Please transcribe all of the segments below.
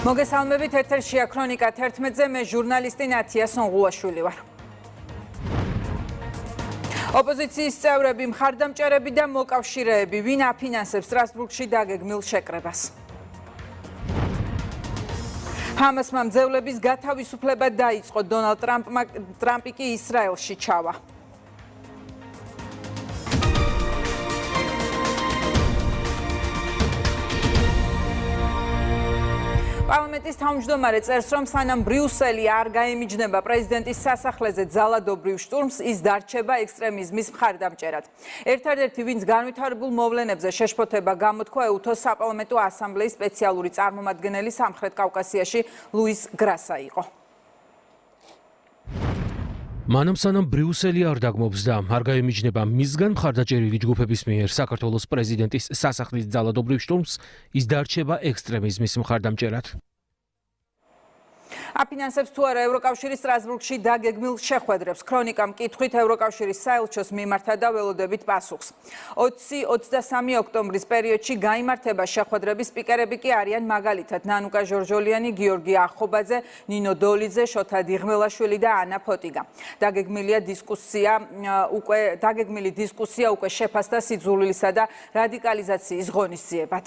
მოგესალმებით, ეთერშია ქრონიკა 11-ზე, მე ჟურნალისტი ნათია სონღულაშვილი ვარ. ოპოზიციის წევრები, მხარდამჭერები და მოკავშირეები ვინ აფინანსებს სტრასბურგში დაგეგმილ შეკრებას. ჰამასმა მძევლების გათავისუფლება დაიწყო, დონალდ ტრამპი კი ისრაელში ჩავა. პარლამენტის თავმჯდომარე წერს, რომ სანამ ბრიუსელი არ გაემიჯნება პრეზიდენტის სასახლეზე ძალადობრივ შტურმს, ის დარჩება ექსტრემიზმის მხარდამჭერად. ერთადერთი, ვინც განვითარებულ მოვლენებზე შეშფოთება გამოთქვა, ეუთოს საპარლამენტო ასამბლეის სპეციალური წარმომადგენელი სამხრეთ კავკასიაში ლუის გრასა იყო. მანამ სანამ ბრიუსელი არ დაგმობს და არ გაემიჯნება მისგან მხარდაჭერილი ჯგუფების მიერ საქართველოს პრეზიდენტის სასახლის ძალადობრივ შტურმს, ის დარჩება ექსტრემიზმის მხარდამჭერად. აფინანსებს თუ არა ევროკავშირის სტრასბურგში დაგეგმილ შეხვედრებს. ქრონიკამ კითხვით ევროკავშირის საელჩოს მიმართა და ველოდებით პასუხს. 20-23 ოქტომბრის პერიოდში გაიმართება შეხვედრების სპიკერები კი არიან მაგალითად ნანუკა ჟორჟოლიანი, გიორგი ახობაძე, ნინო დოლიძე, შოთა დიღმელაშვილი და ანა ფოტიგა. დაგეგმილი დისკუსია უკვე შეფასდა სიძულვილისა და რადიკალიზაციის ღონისძიებად.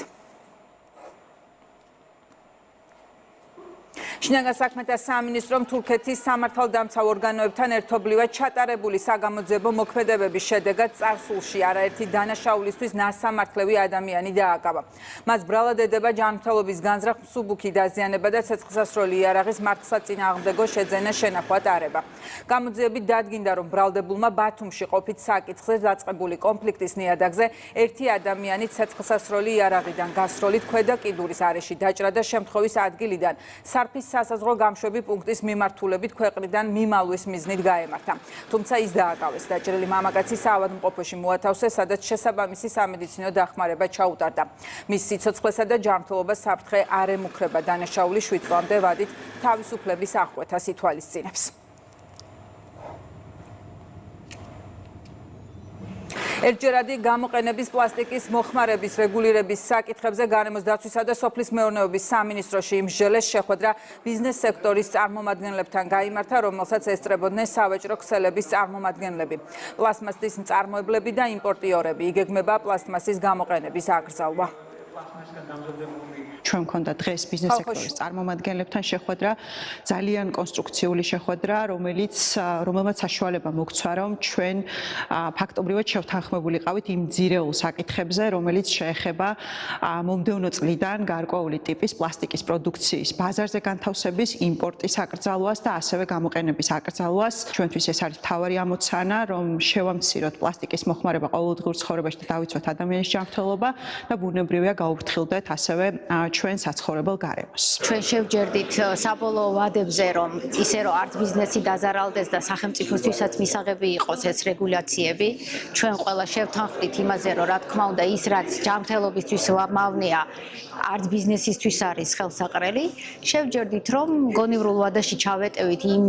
შინაგან საქმეთა სამინისტრომ თურქეთის სამართალდამცავ ორგანოებთან ერთობლივად ჩატარებული საგამოძიებო მოქმედებების შედეგად წარსულში არაერთი დანაშაულისთვის ნასამართლევი ადამიანი დააკავა. მას ბრალად ედება ჯანმრთელობის განზრახ, მსუბუქი დაზიანება და ცეცხლსასროლი იარაღის მართლსაწინააღმდეგო შეძენა შენახვა ტარება. გამოძიებით დადგინდა, რომ ბრალდებულმა ბათუმში ყოფით საკითხზე დაწყებული კონფლიქტის ნიადაგზე ერთი ადამიანი ცეცხლსასროლი იარაღიდან გასროლით ქვედა კიდურის არეში დაჭრა და შემთხვევის ადგილიდან სარფის სასაზღვრო გამშვები პუნქტის მიმართულებით ქვეყნიდან მიმალვის მიზნით გაემართა. თუმცა ის დააკავეს. დაჭრილი მამაკაცი საავადმყოფოში მოათავსეს, სადაც შესაბამისი სამედიცინო დახმარება ჩაუტარდა. მის სიცოცხლესა და ჯანმრთელობას საფრთხე არ ემუქრება. დანაშაული 7 წლამდე ვადით თავისუფლების აღკვეთას ითვალისწინებს. ერთჯერადი გამოყენების პლასტიკის მოხმარების რეგულირების საკითხებზე გარემოს დაცვისა და სოფლის მეურნეობის სამინისტროში იმსჯელეს შეხვედრა ბიზნეს სექტორის წარმომადგენლებთან გაიმართა, რომელსაც ესწრებოდნენ სავაჭრო ქსელების წარმომადგენლები, პლასტმასის მწარმოებლები და იმპორტიორები. იგეგმება პლასტმასის გამოყენების აკრძალვა. ჩვენ მქონდა დღეს ბიზნეს სექტორის წარმომადგენლებთან შეხვედრა, ძალიან კონსტრუქციული შეხვედრა, რომელმაც საშუალება მოგცვა, რომ ჩვენ ფაქტობრივად შევთანხმებულიყავით იმ ძირეულ საკითხებზე, რომელიც შეეხება მომდევნო წლიდან გარკვეული ტიპის პლასტიკის პროდუქციის ბაზარზე განთავსების, იმპორტის აკრძალვას და ასევე გამოყენების აკრძალვას. ჩვენთვის ეს არის მთავარი ამოცანა, რომ შევამციროთ პლასტიკის მოხმარება ყოველდღიურ ცხოვრებაში და დავიცვათ ადამიანის ჯანმრთელობა და ბუნებრივია გაუფრთხილდეთ ასევე ჩვენ საცხოვრებელ გარემოს. ჩვენ შევჯერდით საბოლოო ვადებზე, რომ ისე რომ არც ბიზნესი დაზარალდეს და სახელმწიფოსთვისაც მისაღები იყოს ეს რეგულაციები, ჩვენ ყველა შევთანხმდით იმაზე, რომ რა თქმა უნდა ის რაც ჯანმრთელობისთვის მავნეა, არც ბიზნესისთვის არის ხელსაყრელი. შევჯერდით, რომ გონივრულ ვადაში ჩავეტევით იმ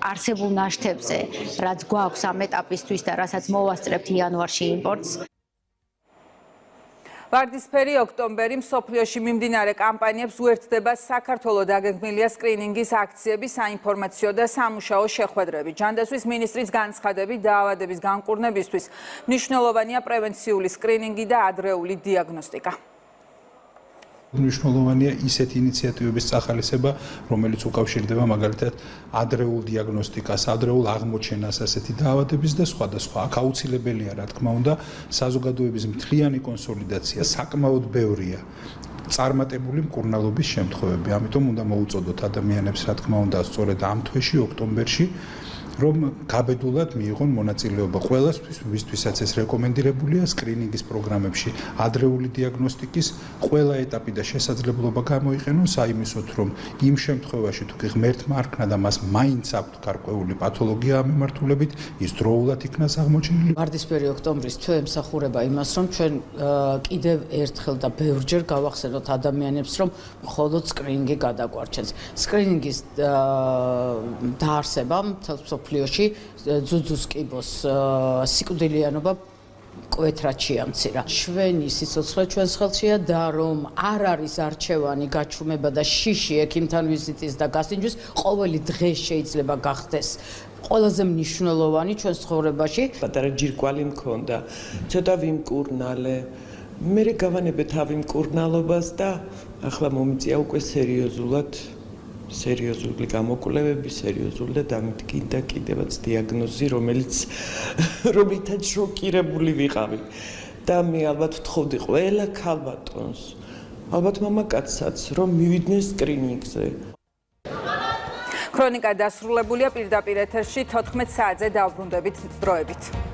არსებულ ნაშთებზე, რაც გვაქვს ამ ეტაპისთვის და რასაც მოვასწრებთ იანვარში იმპორტს. ვარდისფერი ოქტომბერი მსოფლიოში მიმდინარე კამპანიებს უერთდება საქართველოს დაგეგმილია სკრინინგის აქციები, საინფორმაციო და სამუშაო შეხვედრები. ჯანდაცვის მინისტრის განცხადებით დაავადების განკურნებისთვის მნიშვნელოვანია პრევენციული სკრინინგი და ადრეული დიაგნოსტიკა. მნიშვნელოვანია ისეთი ინიციატივების წახალისება, რომელიც უკავშირდება მაგალითად ადრეულ დიაგნოსტიკას, ადრეულ აღმოჩენას ასეთი დაავადების და სხვადასხვა. აქ აუცილებელია, რა თქმა უნდა, საზოგადოების მთლიანი კონსოლიდაცია, საკმაოდ ბევრია წარმატებული მკურნალობის შემთხვევები. ამიტომ უნდა მოუწოდოთ ადამიანებს, რა თქმა უნდა, სწორედ ამ თვეში, ოქტომბერში, რომ გაბედულად მიიღონ მონაწილეობა ყველასთვის, ვისთვისაც ეს რეკომენდირებულია სკრინინგის პროგრამებში, ადრეული დიაგნოსტიკის ყველა ეტაპი და შესაძლებლობა გამოიყენონ საიმისოდ, რომ იმ შემთხვევაში თუ კი ღმერთმა არ ქნა და მას მაინც აქვს გარკვეული პათოლოგია ამ მიმართულებით, ის დროულად იქნას აღმოჩენილი. ვარდისფერი ოქტომბრის თვე ემსახურება იმას, რომ ჩვენ კიდევ ერთხელ და ბევრჯერ გავახსენოთ ადამიანებს, რომ მხოლოდ სკრინინგი გადაგვარჩენს. სკრინინგის დაარსებამ მსოფლიოში ძუძუს კიბოს სიკვდილიანობა კვეთრად შეამცირა. ჩვენი სიცოცხლე ჩვენს ხელშია და რომ არ არის არჩევანი, გაჩუმება და შიში ექიმთან ვიზიტის და გასინჯვის, ყოველი დღე შეიძლება გახდეს ყველაზე მნიშვნელოვანი ჩვენს ცხოვრებაში. პატარა ჯირკვალი მქონდა, ცოტა ვიმკურნალე. მე გავანებე თავი მკურნალობას და ახლა მომიწია უკვე სერიოზული გამოკვლევები, სერიოზული და დამდგინდა კიდევაც დიაგნოზი, რომლითაც შოკირებული ვიყავი. და მე ალბათ ვთხოვდი ყველა ქალბატონს, ალბათ მამაკაცსაც, რომ მივიდნენ სკრინინგზე. ქრონიკა დასრულებულია, პირდაპირ ეთერში 14 საათზე დავბრუნდებით დროებით.